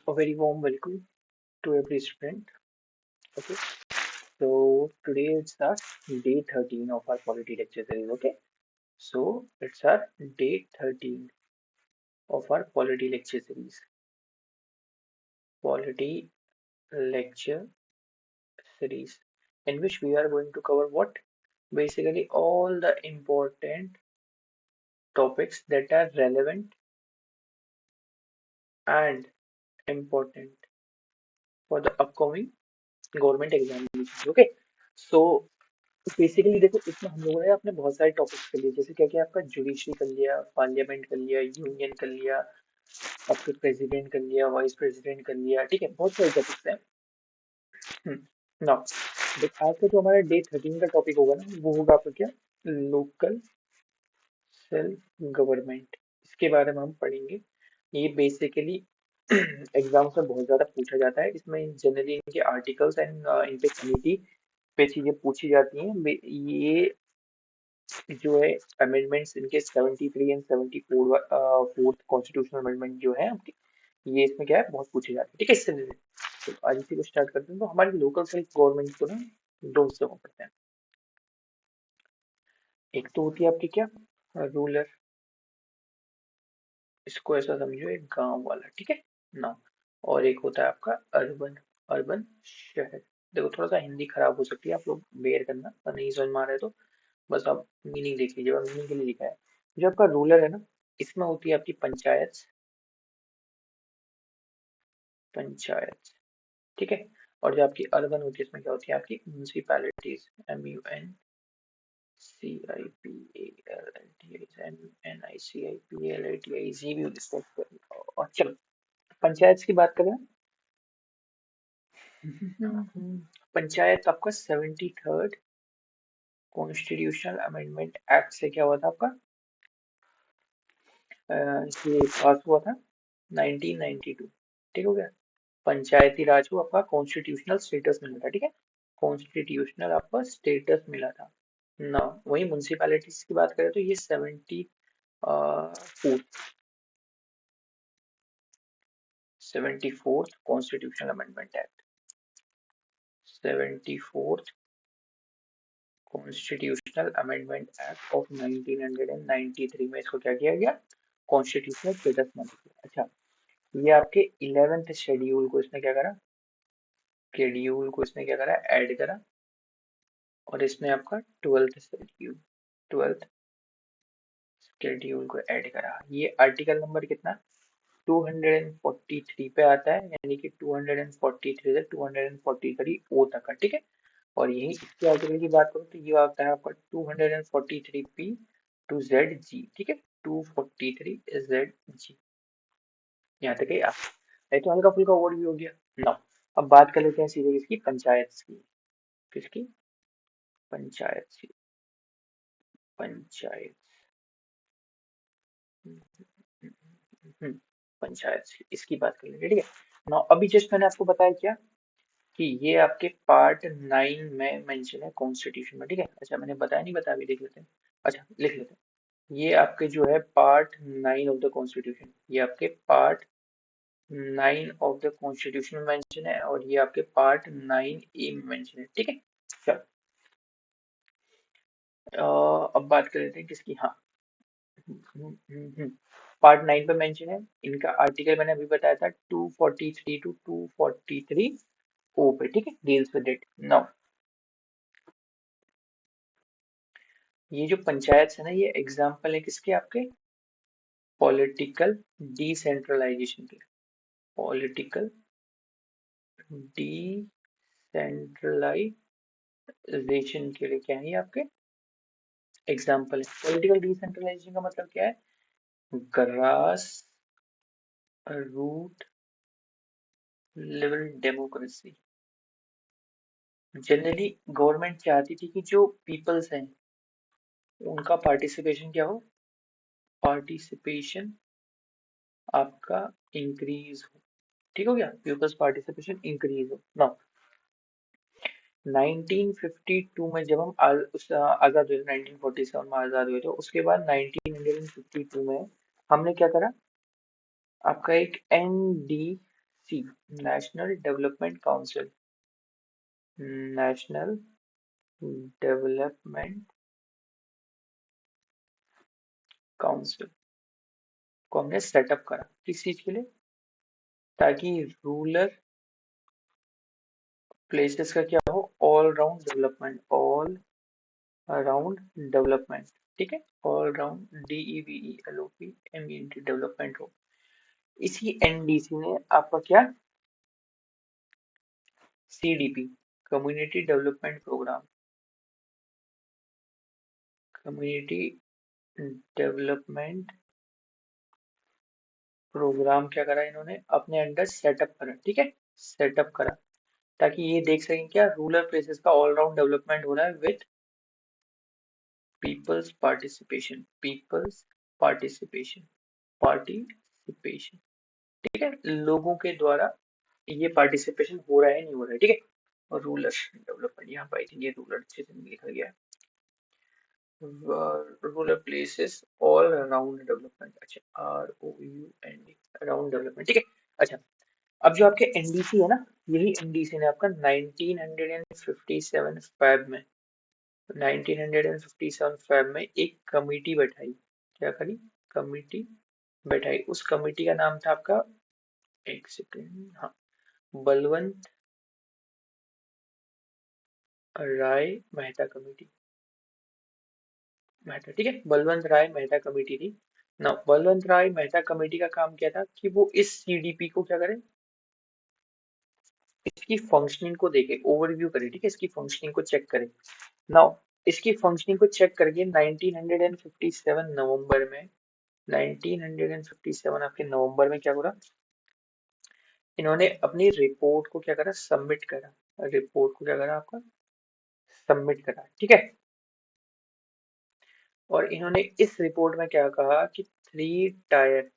A very warm welcome to every student. Okay, so today it's our day 13 of our polity lecture series. Okay, so it's our day 13 of our polity lecture series. Polity lecture series, in which we are going to cover what? Basically, all the important topics that are relevant and important for the upcoming government examinations. Okay, so basically देखो इसमें हम लोगों ने अपने बहुत सारे topics कर लिए जैसे क्या क्या आपका जुडिशरी कर लिया पार्लियामेंट कर लिया यूनियन कर लिया आपके प्रेसिडेंट कर लिया वाइस प्रेसिडेंट कर लिया ठीक है बहुत सारे टॉपिक्स हैं नाउ देख आज का जो हमारा डे 13 का टॉपिक होगा ना वो होगा आपका क्या लोकल सेल्फ गवर्नमेंट इसके बारे में हम पढ़ेंगे ये बेसिकली एग्जाम्स में बहुत ज्यादा पूछा जाता है इसमें जनरली इनके आर्टिकल्स एंड इनके कमिटी पे चीजें पूछी जाती हैं ये जो है अमेंडमेंट्स इनके 73 एंड 74 फोर्थ कॉन्स्टिट्यूशनल अमेंडमेंट जो है आपके ये इसमें क्या है बहुत पूछे जाते हैं ठीक है इससे रिलेटेड तो आज इसी को स्टार्ट करते हैं तो हमारी लोकल सेल्फ गवर्नमेंट को ना दो हिस्सों में पढ़ते हैं एक तो होती है आपकी क्या रूरल इसको ऐसा समझो एक गांव वाला ठीक है ना और एक होता है आपका अर्बन अर्बन शहर देखो थोड़ा सा हिंदी खराब हो सकती है आप लोग बेयर करना और नहीं समझ में आ रहा है तो बस आप मीनिंग देख लीजिए मीनिंग के लिए लिखा है जो आपका रूलर है ना इसमें होती है आपकी पंचायत पंचायत ठीक है और जो आपकी अर्बन होती है इसमें क्या होती है आपकी म्यूनिसिपैलिटीज MUNCIPALITIES भी और चलो पंचायत की बात करें पंचायत आपका 73rd कॉन्स्टिट्यूशनल अमेंडमेंट एक्ट से क्या हुआ था आपका ये पास हुआ था 1992 ठीक हो गया पंचायती राज को आपका कॉन्स्टिट्यूशनल स्टेटस मिला था ठीक है कॉन्स्टिट्यूशनल आपका स्टेटस मिला था ना वही म्यूनसिपैलिटीज की बात करें तो ये 74th constitutional amendment act 74th constitutional amendment act of 1993 में इसको क्या किया गया कॉन्स्टिट्यूशनल स्टेटस मिला गया अच्छा ये आपके 11th शेड्यूल को इसने क्या करा शेड्यूल को इसने क्या करा ऐड करा और इसने आपका 12th शेड्यूल को ऐड करा ये आर्टिकल नंबर कितना 243 पे आता है यानी कि 243 से 243 ओ तक का ठीक है और यही इसके आर्टिकल की बात करूँ तो ये आता है आपका 243 पी टू जेड जी ठीक है 243 जेड जी यहाँ तक है ये तो हल्का फुल्का ओवरव्यू हो गया ना अब बात कर लेते हैं सीधे इसकी पंचायत की किसकी पंचायत की पंचायत पंचायत की इसकी बात कर लेंगे ठीक है ना अभी जस्ट मैंने आपको बताया क्या कि ये आपके पार्ट 9 में मेंशन है कॉन्स्टिट्यूशन में ठीक है अच्छा मैंने बताया नहीं बताया अभी देख लेते हैं अच्छा लिख लेते हैं ये आपके जो है पार्ट 9 ऑफ द कॉन्स्टिट्यूशन ये आपके पार्ट 9 ऑफ द कॉन्स्टिट्यूशन में मेंशन है और ये आपके पार्ट 9 ए में मेंशन है ठीक है चलो अब बात कर लेते हैं किसकी हाँ पार्ट 9 पे मेंशन है इनका आर्टिकल मैंने अभी बताया था 243 टू 243 ओ पे ठीक है डील्स विद इट नाउ ये जो पंचायत है ना ये एग्जाम्पल है किसके आपके पॉलिटिकल डिसेंट्रलाइजेशन के पॉलिटिकल डिसेंट्रलाइजेशन के लिए क्या है ये आपके एग्जाम्पल है पॉलिटिकल डिसेंट्रलाइजेशन का मतलब क्या है grass root level democracy generally government चाहती थी कि जो पीपल्स हैं उनका पार्टिसिपेशन क्या हो पार्टिसिपेशन आपका इंक्रीज हो ठीक हो गया पीपल्स पार्टिसिपेशन इंक्रीज हो नाउ 1952 में जब हम आजाद हुए 1947 में आजाद हुए थे उसके बाद 1952 में हमने क्या करा आपका एक एनडीसी सी national development council, national development council को हमने सेटअप करा किस चीज के लिए, ताकि रूरल प्लेसेस का क्या हो, all round development, all around development, ठीक है, ऑल राउंड DEVELOPMENT डेवलपमेंट हो। इसी एनडीसी ने आपका क्या, CDP community development program, community development program क्या करा इन्होंने अपने अंडर सेटअप करा, ठीक है, सेटअप करा, ताकि ये देख सकें क्या रूरल प्लेसेस का ऑल राउंड डेवलपमेंट हो रहा है with peoples participation, peoples participation, participation, ठीक है, लोगों के द्वारा ये पार्टिसिपेशन हो रहा है नहीं हो रहा है, ठीक है। और रूरल डेवलपमेंट यहाँ पर आई थिंक ये रूरल अच्छे से नहीं लिखा गया है, rural places all around development, अच्छा ROUND अराउंड डेवलपमेंट, ठीक है। अच्छा, अब जो आपके एनडीसी है ना, यही एनडीसी ने आपका 1957 फैब में, 1957 फैब में एक कमिटी बैठाई, क्या करी, कमिटी बैठाई, उस कमिटी का नाम था आपका, एक सेकेंड, हाँ, बलवंत राय मेहता कमेटी, मेहता, ठीक है, बलवंत राय मेहता कमेटी थी ना। बलवंत राय मेहता कमेटी का काम क्या था कि वो इस सीडीपी को क्या करे, इसकी फंक्शनिंग को देखे, ओवरव्यू करे, ठीक है, इसकी फंक्शनिंग को चेक करे। नाउ इसकी फंक्शनिंग को चेक करके 1957 नवंबर में, 1957 आपके नवंबर में क्या हो रहा, इन्होंने अपनी रिपोर्ट को क्या करा, सबमिट करा, रिपोर्ट को क्या करा आपका, सबमिट करा, ठीक है। और इन्होंने इस रिपोर्ट में क्या कहा कि 3 टायर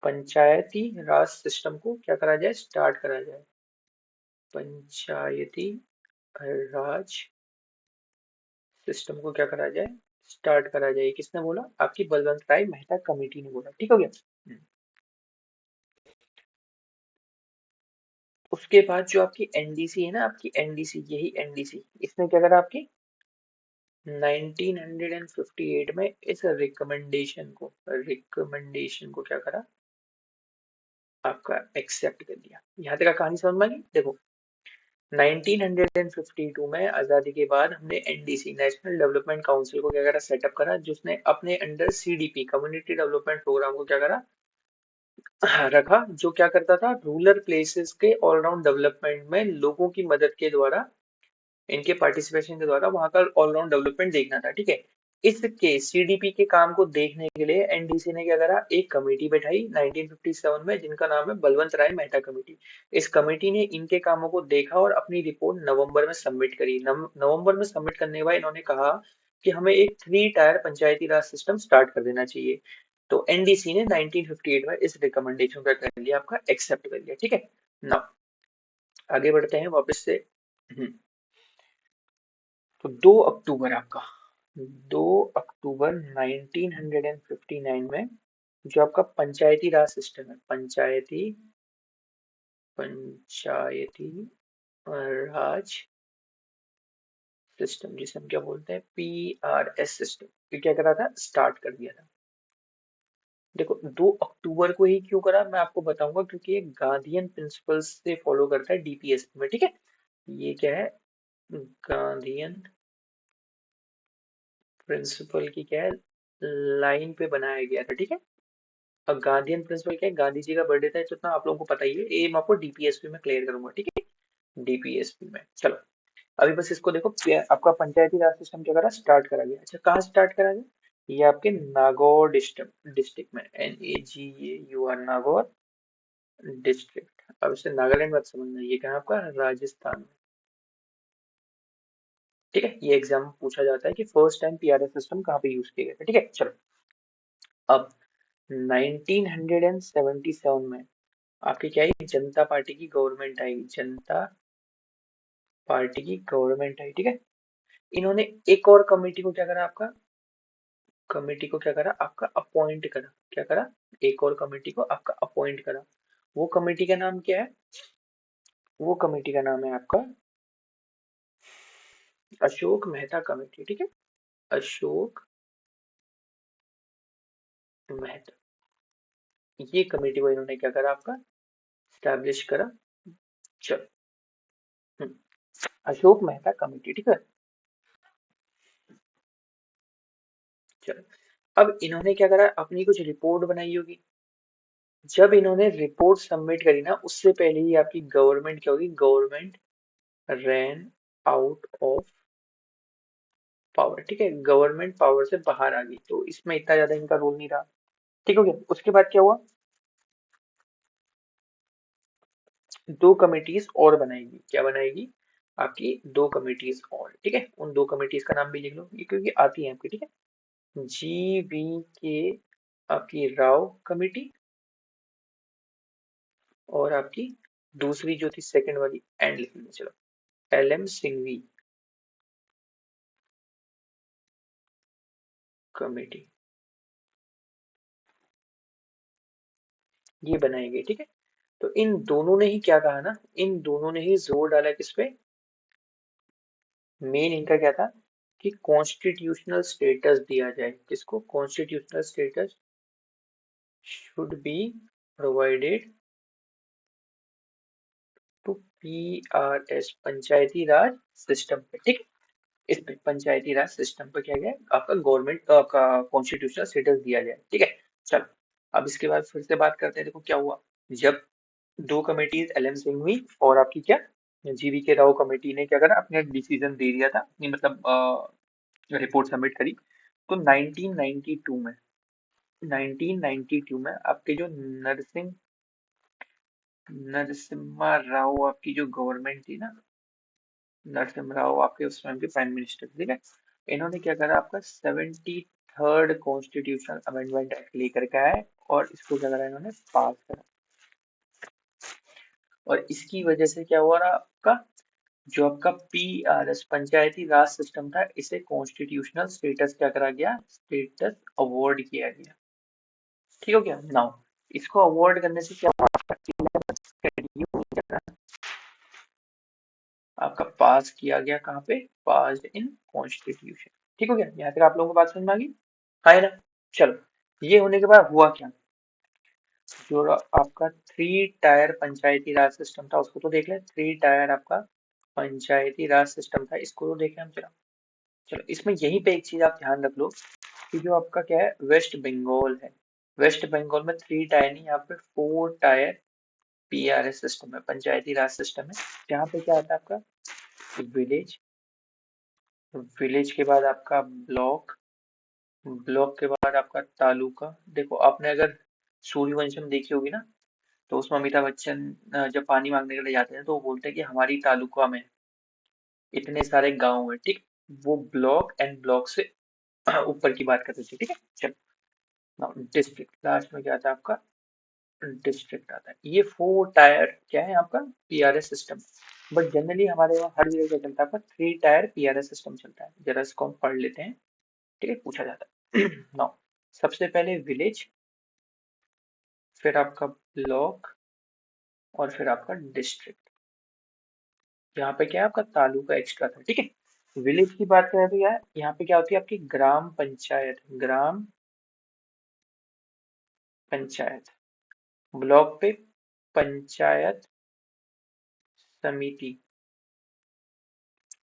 पंचायती राज सिस्टम को क्या करा जाए, स्टार्ट करा जाए, पंचायती राज सिस्टम को क्या करा जाए, स्टार्ट करा जाए, किसने बोला, आपकी बलवंत राय मेहता कमेटी ने बोला, ठीक हो गया। उसके बाद जो आपकी एनडीसी है ना, आपकी एनडीसी, यही एनडीसी, इसने क्या करा आपकी 1958 में इस रिकमेंडेशन को क्या करा, आपका एक्सेप्ट कर लिया। यहाँ तक का कहानी समझ में आ गई। देखो 1952 में आजादी के बाद हमने एनडीसी, नेशनल डेवलपमेंट काउंसिल को क्या करा, सेटअप करा, जिसने अपने under CDP community development program को क्या करा, रखा, जो क्या करता था, रूरल प्लेसेस के ऑलराउंड डेवलपमेंट में लोगों की मदद के द्वारा, इनके पार्टिसिपेशन के द्वारा वहां का ऑलराउंड डेवलपमेंट देखना था, ठीक है। इसके सीडीपी के काम को देखने के लिए एनडीसी ने क्या करा, एक कमेटी बैठाई 1957 में, जिनका नाम है बलवंत राय मेहता कमेटी। इस कमेटी ने इनके कामों को देखा और अपनी रिपोर्ट नवंबर में सबमिट करी। नवंबर में सबमिट करने के बाद इन्होंने कहा कि हमें एक 3 टायर पंचायती राज सिस्टम स्टार्ट कर देना चाहिए। तो एनडीसी ने 1958 में इस रिकमेंडेशन का कर लिया, आपका एक्सेप्ट कर लिया, ठीक है। नाउ आगे बढ़ते हैं वापस से। तो 2 अक्टूबर आपका, 2 अक्टूबर 1959 में जो आपका पंचायती राज सिस्टम है, पंचायती राज सिस्टम, जिसे हम क्या बोलते हैं, PRS सिस्टम, ये क्या करा था, स्टार्ट कर दिया था। देखो 2 अक्टूबर को ही क्यों करा, मैं आपको बताऊंगा, क्योंकि ये गांधीयन प्रिंसिपल्स से फॉलो करता है डीपीएसपी में, ठीक है। ये क्या है, गांधीयन प्रिंसिपल की क्या है, लाइन पे बनाया गया था, ठीक है। अब गांधीयन प्रिंसिपल क्या है, गांधी जी का बर्थडे था, इतना आप लोगों को पता ही है, ये मैं आपको डीपीएसपी में क्लियर करूंगा, ठीक है, डीपीएसपी में। चलो अभी बस इसको देखो, आपका पंचायती राज सिस्टम क्या करा, स्टार्ट करा गया। अच्छा कहाँ स्टार्ट करा गया, ये आपके नागौर डिस्ट्रिक्ट, में, NAGAUR, नागौर डिस्ट्रिक्ट। अब इसे नागालैंड मत समझना, ये कहाँ आपका, राजस्थान में, ठीक है। ये एग्जाम में पूछा जाता है कि फर्स्ट टाइम पीआरएस सिस्टम कहाँ पे यूज किया गया था, ठीक है। चलो अब 1977 में आपकी क्या है, जनता पार्टी की गवर्नमेंट आई, जनता पार्टी की गवर्नमेंट आई, ठीक है। इन्होंने एक और कमेटी को क्या करा, आपका कमेटी को क्या करा, आपका अपॉइंट करा, क्या करा, एक और कमेटी को आपका अपॉइंट करा। वो कमेटी का नाम क्या है? वो कमेटी का नाम है आपका अशोक मेहता कमेटी। ठीक है, अशोक मेहता, ये कमेटी को इन्होंने क्या करा आपका, स्टैब्लिश करा। चलो, हम्म, अशोक मेहता कमेटी। ठीक है, चलो, अब इन्होंने क्या करा, अपनी कुछ रिपोर्ट बनाई होगी। जब इन्होंने रिपोर्ट सबमिट करी ना, उससे पहले ही आपकी गवर्नमेंट क्या होगी, government ran out of power. ठीक है, गवर्नमेंट पावर से बाहर आ गई, तो इसमें इतना ज्यादा इनका रोल नहीं रहा। ठीक हो गया। उसके बाद क्या हुआ, दो कमिटीज और बनाएगी। क्या बनाएगी, आपकी दो कमिटीज और। ठीक है, उन दो कमिटीज का नाम भी लिख लो, ये क्योंकि आती है आपकी। ठीक है, GVK आपकी राव कमेटी, और आपकी दूसरी जो थी सेकंड वाली, एंड लिख लो, चलो, LM सिंघवी कमेटी, ये बनाएंगे। ठीक है, तो इन दोनों ने ही क्या कहा ना, इन दोनों ने ही जोर डाला किस पे, मेन इनका क्या था कि कॉन्स्टिट्यूशनल स्टेटस दिया जाए। किसको, constitutional status should be provided to PRS, panchayati raj system पे। ठीक, इस पे पंचायती राज सिस्टम पे क्या गया, आपका गवर्नमेंट आपका कॉन्स्टिट्यूशनल स्टेटस दिया जाए। ठीक है, चलो, अब इसके बाद फिर से बात करते हैं। देखो क्या हुआ, जब दो कमेटीज LM सिंह हुई और आपकी क्या, GVK राव कमेटी ने क्या करा, अपना डिसीजन दे दिया था, अपनी मतलब रिपोर्ट सबमिट करी। तो 1992 में आपके जो नरसिम्हा राव आपकी जो गवर्नमेंट थी ना, नरसिम्हा राव आपके उस टाइम के प्राइम मिनिस्टर। ठीक है, इन्होंने क्या करा, आपका 73rd कॉन्स्टिट्यूशनल अमेंडमेंट एक्ट लेकर के आए, और इसको क्या करा इन्होंने, पास करा। और इसकी वजह से क्या हुआ रहा आपका, जो आपका PRS पंचायती राज सिस्टम था, इसे कॉन्स्टिट्यूशनल स्टेटस क्या करा गया, स्टेटस अवार्ड किया गया। ठीक हो गया। नाउ इसको अवार्ड करने से क्या हुआ, आपका पास किया गया, कहाँ पे, पास इन कॉन्स्टिट्यूशन। ठीक हो गया, यहाँ तक आप लोगों को बात समझ में आ गई, हाँ है ना। चलो, ये होने के बाद हुआ क्या, जो आपका 3 टायर पंचायती राज सिस्टम था उसको तो देख ले, 3 टायर आपका पंचायती राज सिस्टम था, इसको तो देखें हम। चलो, चलो, इसमें यहीं पे एक चीज आप ध्यान रख लो कि जो आपका क्या है, वेस्ट बंगाल है, वेस्ट बंगाल में 3 टायर नहीं, यहाँ पे 4 टायर PRS सिस्टम है, पंचायती राज सिस्टम है। यहाँ पे क्या आता है आपका, विलेज, विलेज के बाद आपका ब्लॉक, ब्लॉक के बाद आपका तालुका। देखो आपने अगर सूर्यवंशम देखी होगी ना, तो उसमें अमिताभ बच्चन जब पानी मांगने के लिए जाते हैं तो वो बोलते हैं कि हमारी तालुका में इतने सारे गांव हैं। ठीक, वो ब्लॉक एंड ब्लॉक से ऊपर की बात करते थे। ठीक है, चलो, डिस्ट्रिक्ट लास्ट में क्या आता है आपका, डिस्ट्रिक्ट आता है। ये 4 टायर क्या है आपका, PRS सिस्टम। बट जनरली हमारे वहाँ हर जगह क्या चलता है आपका, 3 टायर PRS सिस्टम चलता है। जरा इसको हम पढ़ लेते हैं। ठीक है, पूछा जाता है। नौ, सबसे पहले विलेज, फिर आपका ब्लॉक, और फिर आपका डिस्ट्रिक्ट। यहाँ पे क्या है, आपका तालुका एक्स्ट्रा था। ठीक है, विलेज की बात करें तो यार यहाँ पे क्या होती है आपकी, ग्राम पंचायत, ग्राम पंचायत। ब्लॉक पे पंचायत समिति।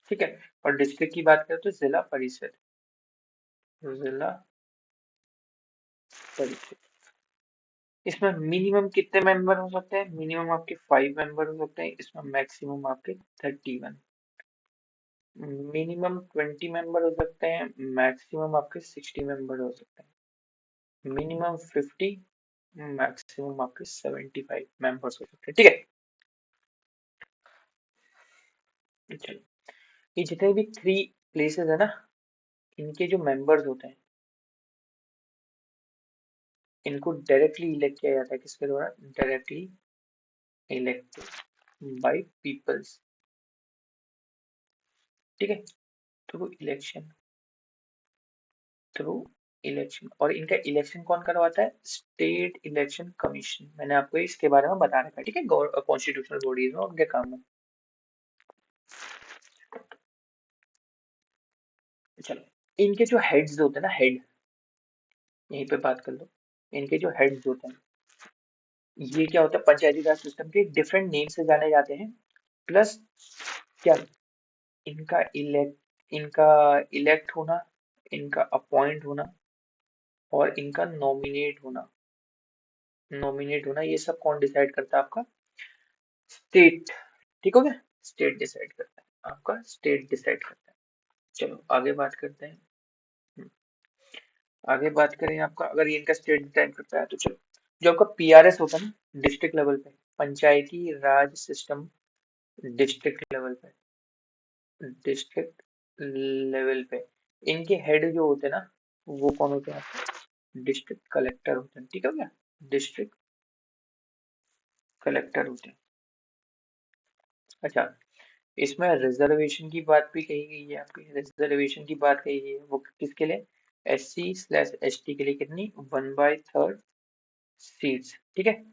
ठीक है, और डिस्ट्रिक्ट की बात करें तो जिला परिषद, जिला परिषद। इसमें मिनिमम कितने मेंबर हो सकते हैं, मिनिमम आपके 5 मेंबर हो सकते हैं, इसमें मैक्सिमम आपके 31। मिनिमम 20 मेंबर हो सकते हैं, मैक्सिमम आपके 60 मेंबर हो सकते हैं। मिनिमम 50, मैक्सिमम आपके 75 मेंबर्स हो सकते हैं। ठीक है, चलो, ये जितने भी 3 प्लेसेस है ना, इनके जो मेंबर्स होते हैं, इनको डायरेक्टली इलेक्ट किया जाता है। किसके द्वारा, डायरेक्टली इलेक्टेड बाय पीपल्स। ठीक है, थ्रू इलेक्शन, थ्रू इलेक्शन, और इनका इलेक्शन कौन करवाता है? State election commission. मैंने आपको इसके बारे में बता रखा है, ठीक है, कॉन्स्टिट्यूशनल बॉडीज में उनके काम में। चलो, इनके जो हेड्स होते हैं ना, हेड, यहीं पे बात कर लो। इनके जो हेड्स होते हैं, ये क्या होता है, पंचायती राज सिस्टम के डिफरेंट नेम से जाने जाते हैं। प्लस क्या, इनका इलेक्ट होना, इनका अपॉइंट होना, और इनका नॉमिनेट होना, ये सब कौन डिसाइड करता है? आपका स्टेट। ठीक हो गया, स्टेट डिसाइड करता है, आपका स्टेट डिसाइड करता है। चलो आगे बात करते हैं। हम्म, आगे बात करें आपका, अगर ये इनका स्टेट डिसाइड करता है तो चलो, जो आपका पीआरएस होता है ना डिस्ट्रिक्ट लेवल पे, पंचायती राज सिस्टम डिस्ट्रिक्ट लेवल पे, डिस्ट्रिक्ट लेवल पे इनके हेड जो होते हैं ना, वो कौन होते हैं? आपके डिस्ट्रिक्ट कलेक्टर होते हैं। ठीक है क्या, डिस्ट्रिक्ट कलेक्टर होते हैं। अच्छा, इसमें रिजर्वेशन की बात भी कही गई है, आपकी रिजर्वेशन की बात कही गई है, वो किसके लिए? SC/ST के लिए। कितनी? 1/3 सीट्स। ठीक है,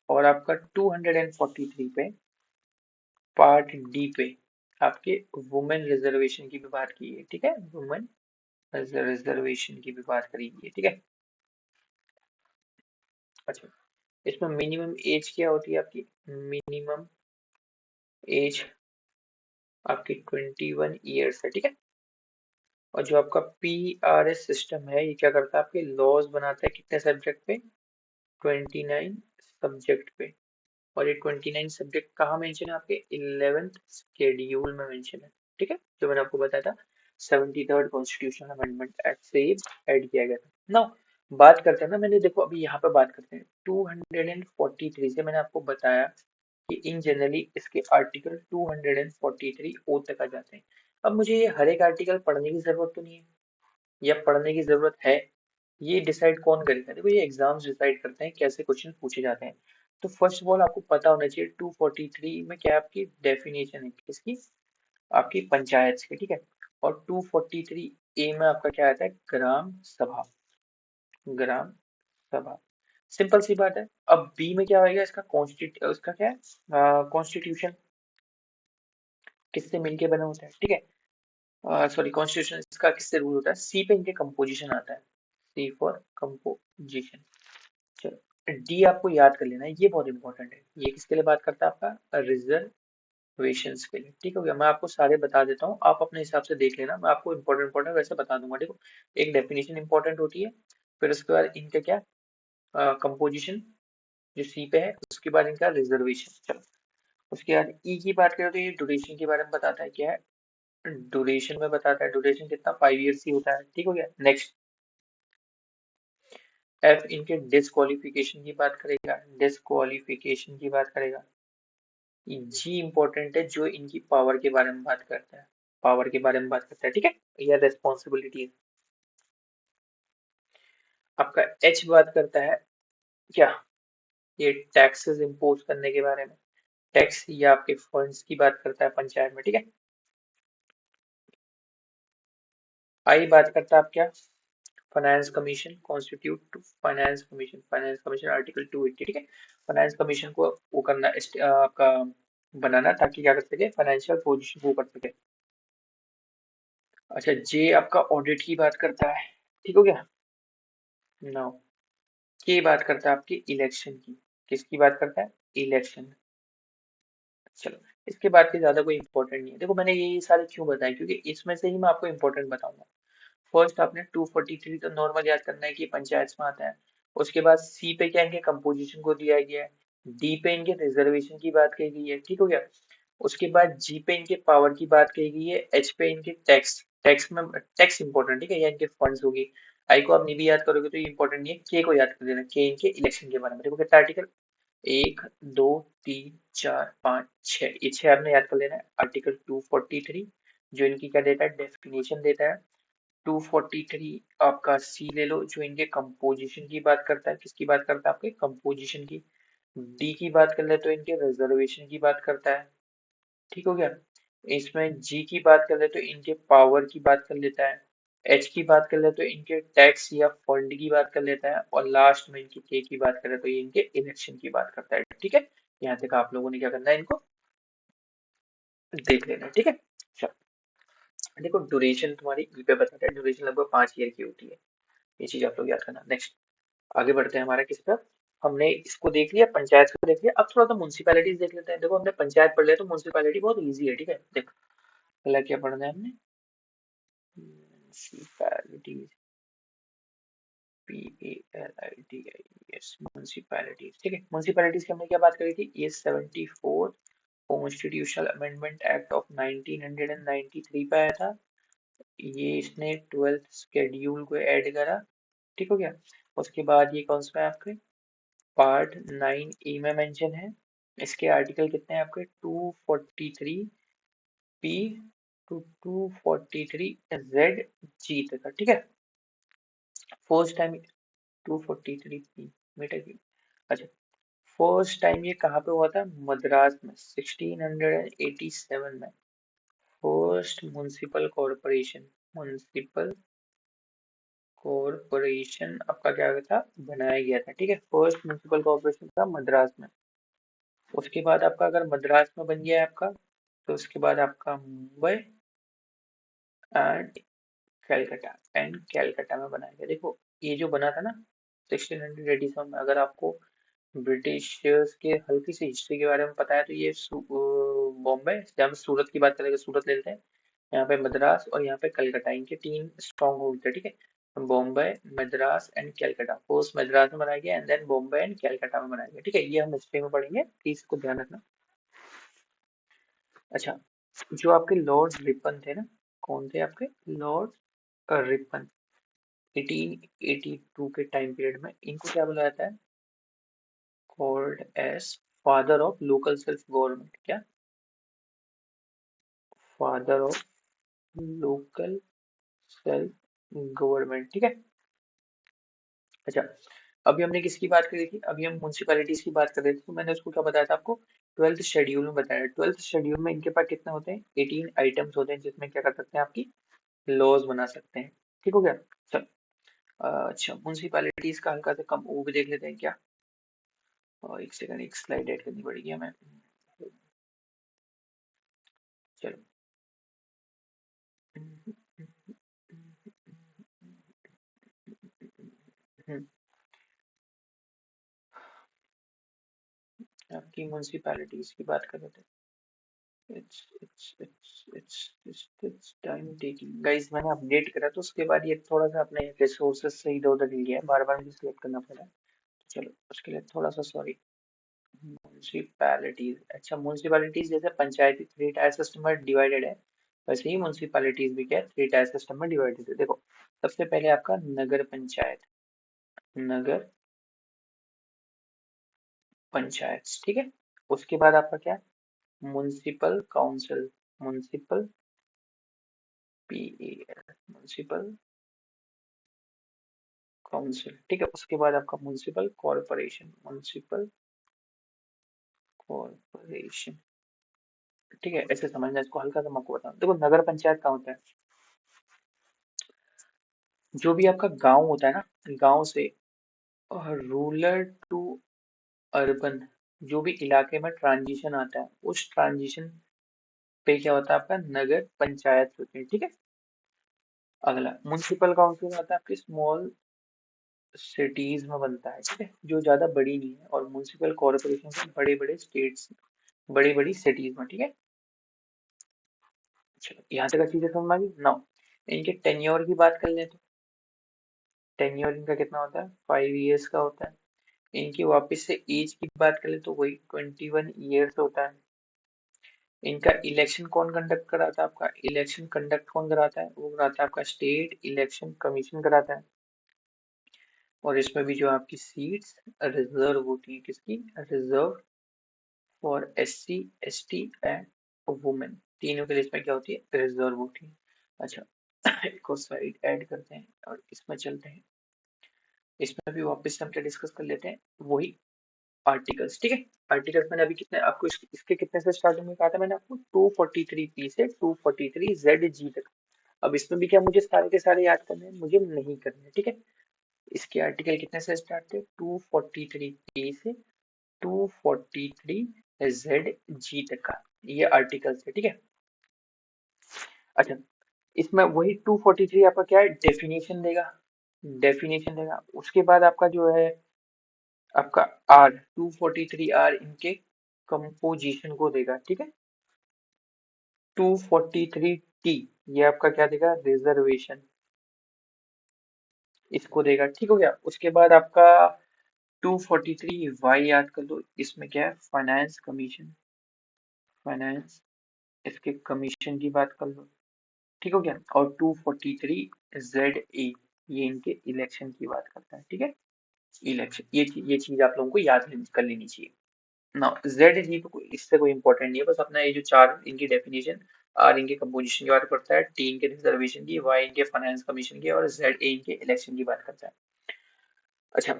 और आपका 243 पे पार्ट डी पे आपके वुमेन रिजर्वेशन की भी बात की है। ठीक है, वुमेन रिजर्वेशन की भी बात करी गई है। ठीक है, अच्छा, इसमें मिनिमम एज क्या होती है आपकी? मिनिमम एज आपकी 21 ईयर्स है। ठीक है, और जो आपका पीआरएस सिस्टम है, ये क्या करता है? आपके लॉज बनाता है कितने सब्जेक्ट पे? 29 सब्जेक्ट पे। और ये 29 सब्जेक्ट कहाँ मेंशन है? आपके 11th शेड्यूल में मेंशन है। ठीक है, जो मैंने आपको बताया था, 73rd कॉन्स्टिट्यूशनल अमेंडमेंट एक्ट से ये ऐड किया गया था। नाउ बात करते हैं ना, मैंने देखो अभी यहाँ पे बात करते हैं 243 से। मैंने आपको बताया कि इन जनरली इसके आर्टिकल 243 ओ तक आ जाते हैं। अब मुझे ये हर एक आर्टिकल पढ़ने की जरूरत तो नहीं है, या पढ़ने की जरूरत है? ये डिसाइड कौन करेगा? देखो, ये एग्जाम्स डिसाइड करते हैं कैसे क्वेश्चन पूछे जाते हैं। तो फर्स्ट ऑफ ऑल आपको पता होना चाहिए 243 में क्या आपकी डेफिनेशन है, किसकी? आपकी पंचायत की। ठीक है, और 243 ए में आपका क्या आता है? ग्राम सभा। ग्राम सभा, सिंपल सी बात है। अब बी में क्या होगा? इसका उसका क्या है? कॉन्स्टिट्यूशन किससे मिलके बना होता है? ठीक है, सॉरी, कॉन्स्टिट्यूशन इसका किससे रूल होता है? सी पे इनके कंपोजिशन आता है, सी फॉर कंपोजिशन। चलो, डी आपको याद कर लेना है, ये बहुत इंपॉर्टेंट है। ये किसके लिए बात करता है? आपका रिजर्वेशंस के लिए। ठीक हो गया, मैं आपको सारे बता देता हूँ, आप अपने हिसाब से देख लेना, मैं आपको इंपॉर्टेंट इंपॉर्टेंट वैसे बता दूंगा। देखो, एक डेफिनेशन इंपॉर्टेंट होती है, फिर उसके बाद इनका क्या, कंपोजिशन जो सी पे है, उसके बाद इनका रिजर्वेशन। चलो, उसके बाद ई की बात करें तो ये ड्यूरेशन के बारे में बताता है। क्या है? ड्यूरेशन में बताता है, ड्यूरेशन कितना? 5 ईयर्स ही होता है। ठीक हो गया, नेक्स्ट। एफ इनके डिसक्वालिफिकेशन की बात करेगा, डिसक्वालिफिकेशन की बात करेगा। जी इंपॉर्टेंट है, जो इनकी पावर के बारे में बात करता है, पावर के बारे में बात करता है। ठीक है, या रेस्पॉन्सिबिलिटी है। आपका एच बात करता है क्या? ये टैक्सेस इम्पोज करने के बारे में, टैक्स या आपके फंड्स की बात करता है पंचायत में। ठीक है, आई बात करता है आप क्या? Finance commission, constitute to finance commission, finance commission article 280। ठीक है, फाइनेंस कमीशन को वो करना आपका बनाना, ताकि क्या कर सके? फाइनेंशियल पोजीशन को कर सके। अच्छा, जे आपका ऑडिट की बात करता है। ठीक हो गया, नाउ के बात करता है आपकी इलेक्शन की। किसकी बात करता है? इलेक्शन। चलो, इसके बाद के ज्यादा कोई इंपॉर्टेंट नहीं है। देखो, मैंने ये सारे क्यों बताए, क्योंकि इसमें से ही मैं आपको इंपॉर्टेंट बताऊंगा। फर्स्ट आपने 243 तो नॉर्मल याद करना है कि पंचायत में आता है। उसके बाद सी पे क्या, इनके कंपोजिशन को दिया गया है। डी पे इनके रिजर्वेशन की बात कही गई है। ठीक हो गया, उसके बाद जी पे इनके पावर की बात कही गई है। एच पे इनके टैक्स, टैक्स में टैक्स इंपॉर्टेंट, ठीक है, या इनके फंड्स होगी। आई को आप नहीं भी याद करोगे तो ये इंपॉर्टेंट नहीं है। के को याद कर देना, के इनके इलेक्शन के बारे में। देखो कितना आर्टिकल, 1 2 3 4 5 6, ये 6 आपने याद कर लेना है। आर्टिकल 243 जो इनकी क्या देता है? डेफिनेशन देता है। 243 आपका सी ले लो, जो इनके कंपोजिशन की बात करता है। किसकी बात करता है? आपके कंपोजिशन की। डी की बात कर ले तो इनके रिजर्वेशन की बात करता है। ठीक हो गया, इसमें जी की बात कर ले तो इनके पावर की बात कर लेता है। एच की बात कर ले तो इनके टैक्स या फंड की बात कर लेता है, और लास्ट में इनकी के की बात करें तो ये इनके इलेक्शन की बात करता है। ठीक है, यहाँ तक आप लोगों ने क्या करना है, इनको देख लेना है। ठीक है, चलो देखो ड्यूरेशन तुम्हारी ई पे बताता है, ड्यूरेशन लगभग 5 ईयर की होती है, ये चीज आप लोग याद करना। नेक्स्ट आगे बढ़ते हैं हमारा किस पर, हमने इसको देख लिया, पंचायत को देख लिया, अब थोड़ा सा म्यूनसिपैलिटीज देख लेते हैं। देखो हमने पंचायत पढ़ लिया तो म्यूनसिपैलिटी बहुत इजी है। ठीक है, देखो पहला क्या पढ़ना है हमने, म्यूनसिपैलिटीज, PALITIES, म्यूनसिपैलिटीज। ठीक है, म्यूनसिपैलिटीज की हमने क्या बात करी थी, ये 74 कॉन्स्टिट्यूशनल अमेंडमेंट एक्ट ऑफ 1993 पे आया था। ये इसने 12th शेड्यूल को ऐड करा। ठीक हो गया, उसके बाद ये कौन सा है आपके पार्ट 9 में मेंशन है। इसके आर्टिकल कितने हैं आपके 243 P टू 243 Z G तक। ठीक है, फर्स्ट टाइम 243 P मीटर की। अच्छा, फर्स्ट टाइम ये कहाँ पे हुआ था, मद्रास में 1687 में। First municipal corporation, municipal corporation आपका क्या था, बनाया गया था। ठीक है, फर्स्ट म्युनिसिपल कॉर्पोरेशन था मद्रास में। उसके बाद आपका अगर मद्रास में बन गया है आपका, तो उसके बाद आपका मुंबई एंड कैलकाटा, में बनाया गया। देखो ये जो बना था ना 1687 में, अगर आपको ब्रिटिशर्स के हल्की सी हिस्ट्री के बारे में पता है तो ये बॉम्बे, जब हम सूरत की बात करेंगे सूरत ले लेते हैं, यहाँ पे मद्रास और यहाँ पे कलकत्ता, इनके 3 स्ट्रॉन्ग होल्ड थे। ठीक है, बॉम्बे, मद्रास एंड कैलकाटा। फर्स्ट मद्रास में बनाया गया and then Bombay and Calcutta में बनाया गया। ठीक है, ये हम हिस्ट्री में पढ़ेंगे, प्लीज इसको ध्यान रखना। अच्छा, जो आपके लॉर्ड रिपन थे ना, कौन थे आपके लॉर्ड रिपन, 1882 के टाइम पीरियड में, इनको क्या बुलाया जाता है, called as father of local self government. क्या, father of local self government. ठीक है, अच्छा अभी हमने किसकी बात करी थी, अभी हम म्यूनसिपैलिटीज की बात कर रहे थे, तो मैंने उसको क्या बताया था आपको, 12th शेड्यूल में बताया। 12th शेड्यूल में इनके पास कितने होते हैं, 18 आइटम्स होते हैं, जिसमें क्या कर सकते हैं, आपकी लॉज बना सकते हैं। ठीक हो गया, चल अच्छा म्यूनसिपैलिटीज का हल्का सा कम वो भी देख लेते हैं क्या, और एक सेकंड, एक स्लाइड ऐड करनी पड़ेगी हमें। चलो, आपकी म्यूनसिपैलिटीज की बात कर रहे थे। इट्स टाइम टेकिंग गाइस, मैंने अपडेट करा तो उसके बाद ये थोड़ा सा अपने रिसोर्सेज से इधर उधर हिल गया है, बार बार मुझे सिलेक्ट करना पड़ा है। चलो उसके लिए थोड़ा सा सॉरी। म्यूनसिपैलिटीज, अच्छा म्यूनसिपैलिटीज जैसे पंचायती 3 टायर सिस्टम में डिवाइडेड है, वैसे ही म्यूनसिपैलिटीज भी क्या 3 टायर सिस्टम में डिवाइडेड है। देखो सबसे पहले आपका नगर पंचायत, नगर पंचायत। ठीक है, उसके बाद आपका क्या, municipal council, municipal PAL, municipal council. ठीक है, उसके बाद आपका म्युनिसिपल कॉर्पोरेशन, म्युनिसिपल कॉर्पोरेशन। ठीक है, ऐसे समझना इसको, हल्का सा मैं आपको बताऊं। देखो नगर पंचायत का होता है, जो भी आपका गांव होता है ना, गांव से रूरल टू अर्बन, जो भी इलाके में ट्रांजिशन आता है, उस ट्रांजिशन पे क्या होता है, आपका नगर पंचायत होती है। ठीक है, अगला म्युनिसिपल काउंसिल आता है आपके स्मॉल सिटीज में बनता है। ठीक है, जो ज्यादा बड़ी नहीं है, और म्युनिसिपल कॉर्पोरेशन से बड़े बड़े स्टेट्स, बड़ी बड़ी सिटीज में। ठीक है, चलो यहाँ तक चीजें समझ आ गई। नाउ इनके टेन्योर की बात कर ले तो टेन्योर इनका कितना होता है, 5 इयर्स का होता है। इनकी वापस से एज की बात करें तो वही 21 इयर्स होता है। इनका इलेक्शन कौन कंडक्ट कराता है, आपका इलेक्शन कंडक्ट कौन कराता है, वो कराता है आपका स्टेट इलेक्शन कमीशन कराता है। और इसमें भी जो आपकी सीट्स रिजर्व होती है, किसकी, reserve for SC ST and women, तीनों के लिए इसमें क्या होती है, रिजर्व होती है। अच्छा एक और स्लाइड ऐड करते हैं और इसमें चलते हैं, इसमें भी वापस से हम क्या डिस्कस कर लेते हैं, वही आर्टिकल्स। ठीक है, आर्टिकल्स मैंने अभी कितने आपको इसके कितने से स्टार्टिंग में कहा था मैंने आपको, 243 P से 243 ZG तक। अब इसमें भी क्या मुझे सारे के सारे याद करने हैं, मुझे नहीं करने, ठीक है। इसके आर्टिकल कितने से स्टार्ट थे, 243 ए से 243 जेड जी तक का ये आर्टिकल है, ठीक है। अच्छा, इसमें वही 243 आपका क्या है, डेफिनेशन देगा, डेफिनेशन देगा। उसके बाद आपका जो है आपका आर 243 आर इनके कंपोजिशन को देगा, ठीक है। 243 टी ये आपका क्या देगा, रिजर्वेशन, इसको देगा, ठीक हो गया। उसके बाद आपका 243 वाई याद कर लो, इसमें क्या है, फाइनेंस कमीशन, फाइनेंस, इसके कमीशन की बात कर लो, ठीक हो गया। और 243 जेड ए ये इनके इलेक्शन की बात करता है, ठीक है। इलेक्शन, ये चीज आप लोगों को याद कर लेनी चाहिए ना। जेड जी तो इससे कोई इंपॉर्टेंट नहीं है, बस अपना ये जो चार इनकी डेफिनेशन, आर इनके कंपोजिशन की बात करता है, टी इनके रिजर्वेशन की, वाई इनके फाइनेंस कमीशन की, और जेड ए इनके इलेक्शन की बात करता है। अच्छा,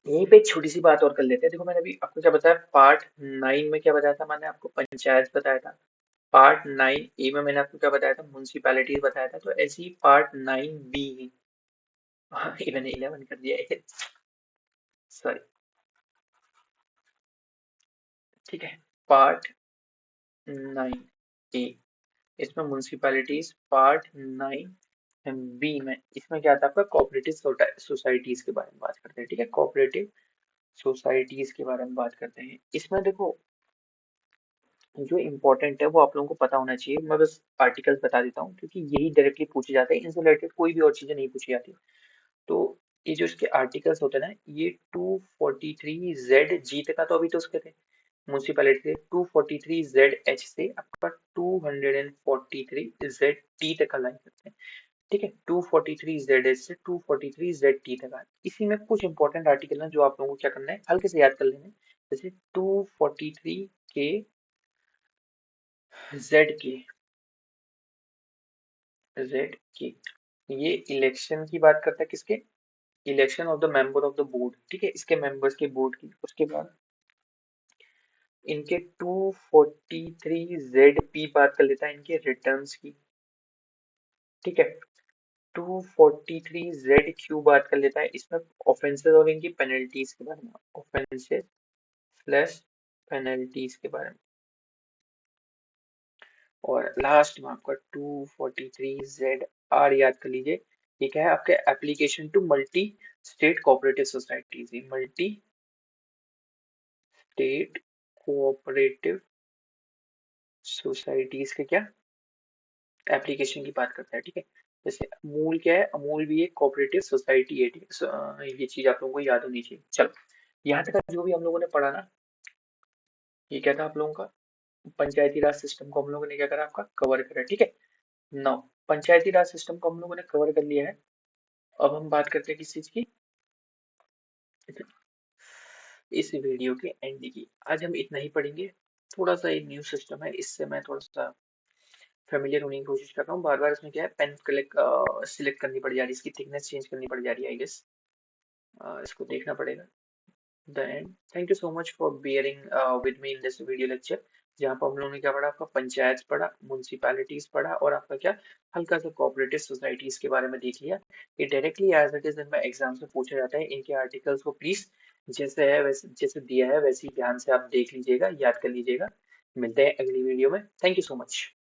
यहीं पे एक छोटी सी बात और कर लेते हैं। देखो मैंने अभी आपको क्या बताया, पार्ट 9 में क्या बताया था, मैंने आपको पंचायत बताया था। पार्ट 9 ए में मैंने आपको क्या बताया था, म्यूनसिपैलिटीज बताया था। तो ऐसे ही पार्ट 9 बी है, हाँ ये मैंने 11 कर दिया है, सॉरी, ठीक है। पार्ट 9 ए, इसमें म्यूनसिपैलिटीज, पार्ट 9 बी में इसमें क्या था आपका, कोऑपरेटिव सोसाइटीज के बारे में बात करते हैं, ठीक है। कोऑपरेटिव सोसाइटीज के बारे में बात करते हैं। इसमें देखो जो इम्पोर्टेंट है वो आप लोगों को पता होना चाहिए, मैं बस आर्टिकल्स बता देता हूँ क्योंकि यही डायरेक्टली पूछे जाते हैं, इनसे रिलेटेड कोई भी और चीजें नहीं पूछी जाती। तो ये जो इसके आर्टिकल्स होते हैं ना, ये 243 जेड जी तक का तो अभी तो उसके थे म्यूनसिपैलिटी से, 243 जेड एच से आपका 243 जेड टी तक का लाइन करते हैं, ठीक है। 243 जेड एच से 243 जेड टी तक का, इसी में कुछ इंपॉर्टेंट आर्टिकल है जो आप लोगों को क्या करना है, हल्के से याद कर लेना है। जैसे 243 के जेड के, जेड के ये इलेक्शन की बात करता है, किसके, election of the member of the board, ठीक है, इसके मेंबर्स के बोर्ड की। उसके बाद इनके 243 जेड पी बात कर लेता है इनके रिटर्न्स की, ठीक है। 243 जेड क्यू बात कर लेता है इसमें ऑफेंसेस और इनकी पेनल्टीज के बारे में, ऑफेंसेस प्लस पेनल्टीज के बारे में। और लास्ट में आपका 243 जेड आर याद कर लीजिए, ये क्या है आपके, application to multi state cooperative societies, multi state cooperative societies के क्या, एप्लीकेशन की बात करता है, ठीक है। जैसे अमूल क्या है, अमूल भी एक कोऑपरेटिव सोसाइटी है, ठीक है। ये चीज आप लोगों को याद होनी चाहिए। चलो, यहाँ तक का जो भी हम लोगों ने पढ़ा ना, ये क्या था आप लोगों का, पंचायती राज सिस्टम को हम लोगों ने क्या करा, आपका कवर करा, ठीक है। नौ, पंचायती राज सिस्टम को हम लोगों ने कवर कर लिया है। अब हम बात करते हैं किस चीज की, इस वीडियो के एंड की। आज हम इतना ही पढ़ेंगे। थोड़ा सा एक न्यू सिस्टम है, इससे मैं थोड़ा सा फेमिलियर होने की कोशिश कर रहा हूँ। बार बार इसमें क्या है, पेन क्लिक सिलेक्ट करनी पड़ जा रही है, इसकी थिकनेस चेंज करनी पड़ जा रही है, आई गेस इसको देखना पड़ेगा। The end, thank you so much for bearing with me in this video lecture, जहाँ पर हम लोगों ने क्या पढ़ा, आपका पंचायत पढ़ा, म्यूनसिपैलिटीज पढ़ा, और आपका क्या हल्का सा कोऑपरेटिव सोसाइटीज के बारे में देख लिया। ये डायरेक्टली एज इट इज इनमें एग्जाम से पूछा जाता है। इनके आर्टिकल्स को प्लीज जैसे है वैसे, जैसे दिया है वैसे ही ध्यान से आप देख लीजिएगा, याद कर लीजिएगा। मिलते हैं अगली वीडियो में, थैंक यू सो मच।